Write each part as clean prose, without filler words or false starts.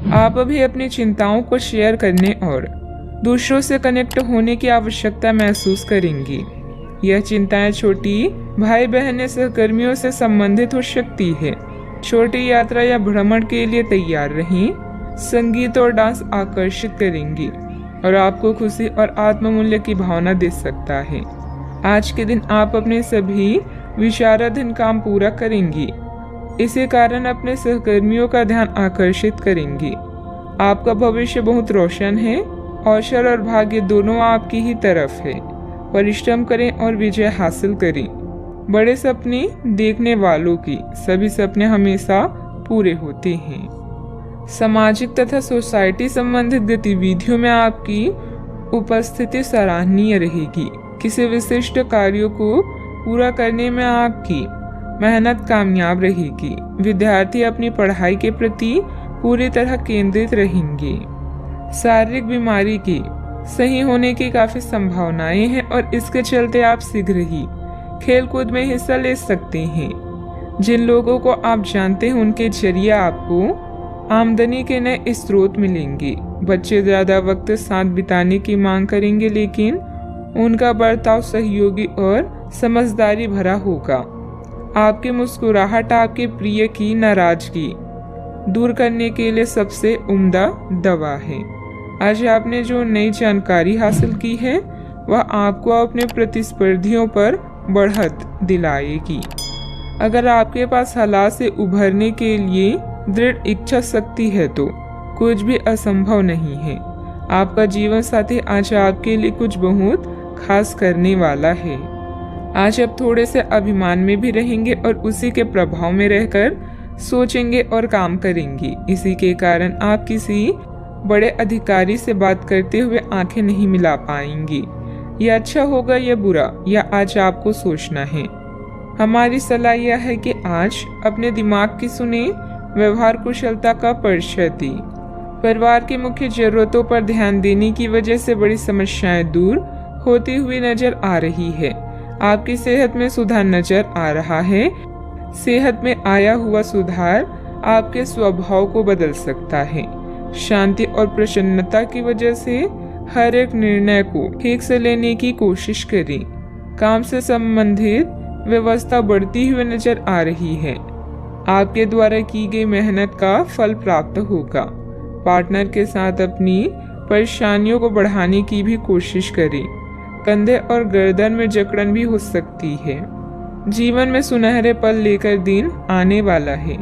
आप अभी अपनी चिंताओं को शेयर करने और दूसरों से कनेक्ट होने की आवश्यकता महसूस करेंगी। यह चिंताएं छोटी भाई बहन या सहकर्मियों से संबंधित हो सकती है। छोटी यात्रा या भ्रमण के लिए तैयार रहें। संगीत और डांस आकर्षित करेंगी और आपको खुशी और आत्ममूल्य की भावना दे सकता है। आज के दिन आप अपने सभी विचाराधीन काम पूरा करेंगी। इसी कारण अपने सहकर्मियों का ध्यान आकर्षित करेंगी। आपका भविष्य बहुत रोशन है। अवसर और भाग्य दोनों आपकी ही तरफ है। परिश्रम करें और विजय हासिल करें। बड़े सपने देखने वालों की सभी सपने हमेशा पूरे होते हैं। सामाजिक तथा सोसाइटी संबंधित गतिविधियों में आपकी उपस्थिति सराहनीय रहेगी। किसी विशिष्ट कार्यों को पूरा करने में आपकी मेहनत कामयाब रहेगी। विद्यार्थी अपनी पढ़ाई के प्रति पूरी तरह केंद्रित रहेंगे। शारीरिक बीमारी की सही होने की काफी संभावनाएं हैं और इसके चलते आप शीघ्र ही खेलकूद में हिस्सा ले सकते हैं। जिन लोगों को आप जानते हैं उनके जरिए आपको आमदनी के नए स्रोत मिलेंगे। बच्चे ज्यादा वक्त साथ बिताने की मांग करेंगे, लेकिन उनका बर्ताव सहयोगी और समझदारी भरा होगा। आपकी मुस्कुराहट आपके प्रिय की नाराजगी दूर करने के लिए सबसे उम्दा दवा है। आज आपने जो नई जानकारी हासिल की है वह आपको अपने प्रतिस्पर्धियों पर बढ़त दिलाएगी। अगर आपके पास हालात से उभरने के लिए दृढ़ इच्छा शक्ति है तो कुछ भी असंभव नहीं है। आपका जीवन साथी आज आपके लिए कुछ बहुत खास करने वाला है। आज आप थोड़े से अभिमान में भी रहेंगे और उसी के प्रभाव में रहकर सोचेंगे और काम करेंगे। इसी के कारण आप किसी बड़े अधिकारी से बात करते हुए आंखें नहीं मिला पाएंगे। यह अच्छा होगा या बुरा, यह आज आपको सोचना है। हमारी सलाह यह है कि आज अपने दिमाग की सुने, व्यवहार कुशलता का परिचय दी। परिवार की मुख्य जरूरतों पर ध्यान देने की वजह से बड़ी समस्याएं दूर होती हुई नजर आ रही है। आपकी सेहत में सुधार नजर आ रहा है। सेहत में आया हुआ सुधार आपके स्वभाव को बदल सकता है। शांति और प्रसन्नता की वजह से हर एक निर्णय को ठीक से लेने की कोशिश करें। काम से संबंधित व्यवस्था बढ़ती हुई नजर आ रही है। आपके द्वारा की गई मेहनत का फल प्राप्त होगा। पार्टनर के साथ अपनी परेशानियों को बढ़ाने की भी कोशिश करें। कंधे और गर्दन में जकड़न भी हो सकती है। जीवन में सुनहरे पल लेकर दिन आने वाला है।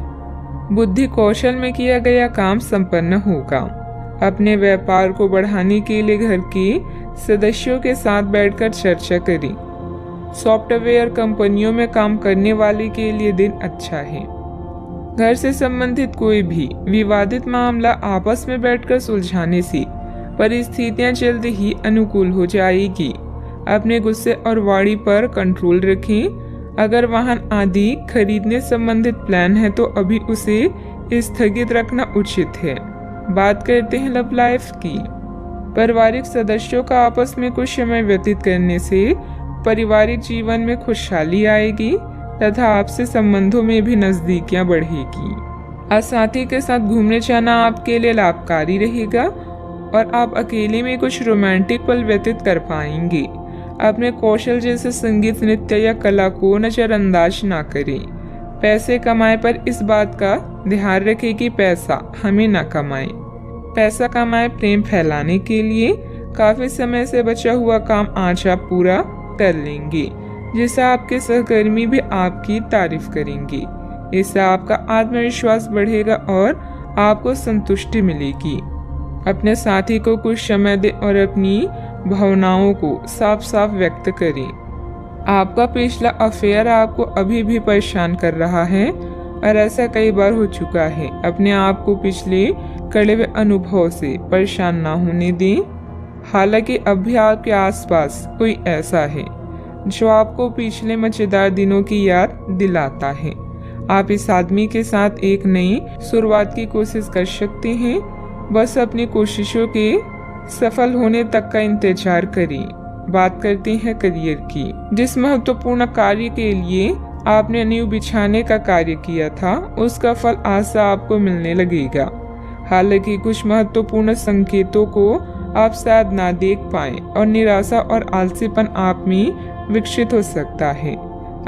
बुद्धि कौशल में किया गया काम संपन्न होगा। अपने व्यापार को बढ़ाने के लिए घर के सदस्यों के साथ बैठकर चर्चा करें। सॉफ्टवेयर कंपनियों में काम करने वाले के लिए दिन अच्छा है। घर से संबंधित कोई भी विवादित मामला आपस में बैठकर सुलझाने से परिस्थितियां जल्द ही अनुकूल हो जाएगी। अपने गुस्से और वाणी पर कंट्रोल रखें। अगर वाहन आदि खरीदने संबंधित प्लान है तो अभी उसे स्थगित रखना उचित है। बात करते हैं लव लाइफ की। पारिवारिक सदस्यों का आपस में कुछ समय व्यतीत करने से पारिवारिक जीवन में खुशहाली आएगी तथा आपसे संबंधों में भी नजदीकियां बढ़ेगी। आज साथी के साथ घूमने जाना आपके लिए लाभकारी रहेगा और आप अकेले में कुछ रोमांटिक पल व्यतीत कर पाएंगे। अपने कौशल जैसे संगीत, नृत्य या कला को नजरअंदाज ना करें। पैसे कमाए पर इस बात का ध्यान रखें कि पैसा हमें ना कमाए। पैसा कमाए प्रेम फैलाने के लिए काफी समय से बचा हुआ काम आज आप पूरा कर लेंगे, जिससे आपके सहकर्मी भी आपकी तारीफ करेंगे। इससे आपका आत्मविश्वास बढ़ेगा और आपको संतुष्टि मिलेगी। अपने साथी को कुछ समय दें और अपनी भावनाओं को साफ साफ व्यक्त करें। आपका पिछला अफेयर आपको अभी भी परेशान कर रहा है और ऐसा कई बार हो चुका है। अपने आप को पिछले कड़े हुए अनुभव से परेशान ना होने दें। हालांकि अब भी आपके आसपास कोई ऐसा है जो आपको पिछले मजेदार दिनों की याद दिलाता है। आप इस आदमी के साथ एक नई शुरुआत की कोशिश कर सकते हैं। बस अपनी कोशिशों के सफल होने तक का इंतजार करें। बात करते हैं करियर की। जिस महत्वपूर्ण कार्य के लिए आपने नींव बिछाने का कार्य किया था उसका फल आज से आपको मिलने लगेगा। हालांकि कुछ महत्वपूर्ण संकेतों को आप शायद ना देख पाएं और निराशा और आलसीपन आप में विकसित हो सकता है।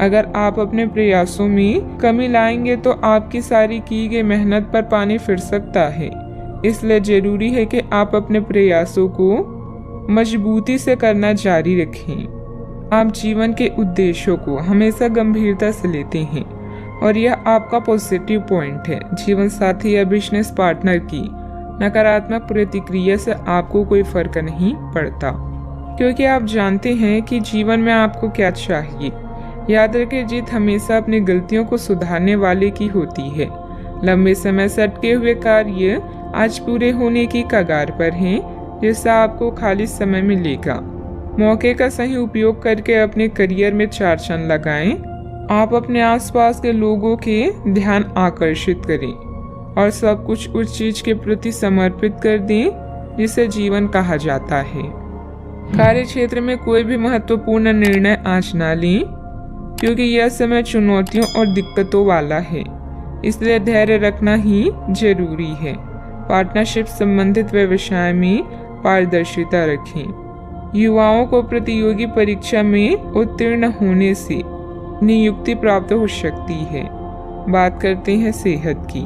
अगर आप अपने प्रयासों में कमी लाएंगे तो आपकी सारी की गई मेहनत पर पानी फिर सकता है। इसलिए जरूरी है कि आप अपने प्रयासों को मजबूती से करना जारी रखें। आप जीवन के उद्देश्यों को हमेशा गंभीरता से लेते हैं और यह आपका पॉजिटिव पॉइंट है। जीवन साथी या बिजनेस पार्टनर की नकारात्मक प्रतिक्रिया से आपको कोई फर्क नहीं पड़ता, क्योंकि आप जानते हैं कि जीवन में आपको क्या चाहिए। याद रखें, जीत हमेशा अपनी गलतियों को सुधारने वाले की होती है। लंबे समय से अटके हुए कार्य आज पूरे होने की कगार पर हैं, जिससे आपको खाली समय मिलेगा। मौके का सही उपयोग करके अपने करियर में 4 चांद लगाएं। आप अपने आसपास के लोगों के ध्यान आकर्षित करें और सब कुछ उस चीज के प्रति समर्पित कर दें जिसे जीवन कहा जाता है। कार्य क्षेत्र में कोई भी महत्वपूर्ण निर्णय आज ना लें, क्योंकि यह समय चुनौतियों और दिक्कतों वाला है, इसलिए धैर्य रखना ही जरूरी है। पार्टनरशिप संबंधित व्यवसाय में पारदर्शिता रखें। युवाओं को प्रतियोगी परीक्षा में उत्तीर्ण होने से नियुक्ति प्राप्त हो सकती है। बात करते हैं सेहत की।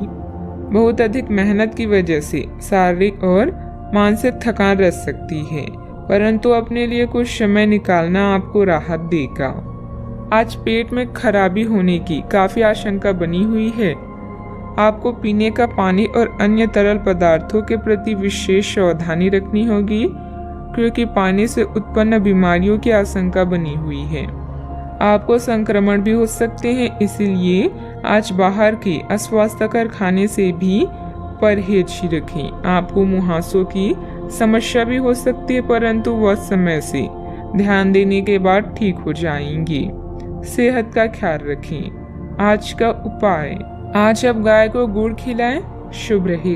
बहुत अधिक मेहनत की वजह से शारीरिक और मानसिक थकान रह सकती है, परंतु अपने लिए कुछ समय निकालना आपको राहत देगा। आज पेट में खराबी होने की काफी आशंका बनी हुई है। आपको पीने का पानी और अन्य तरल पदार्थों के प्रति विशेष सावधानी रखनी होगी, क्योंकि पानी से उत्पन्न बीमारियों की आशंका बनी हुई है। आपको संक्रमण भी हो सकते हैं, इसीलिए आज बाहर के अस्वास्थ्यकर खाने से भी परहेज ही रखें। आपको मुहासों की समस्या भी हो सकती है, परंतु वह समय से ध्यान देने के बाद ठीक हो जाएंगी। सेहत का ख्याल रखें। आज का उपाय, आज आप गाय को गुड़ खिलाएं, शुभ रहेगा।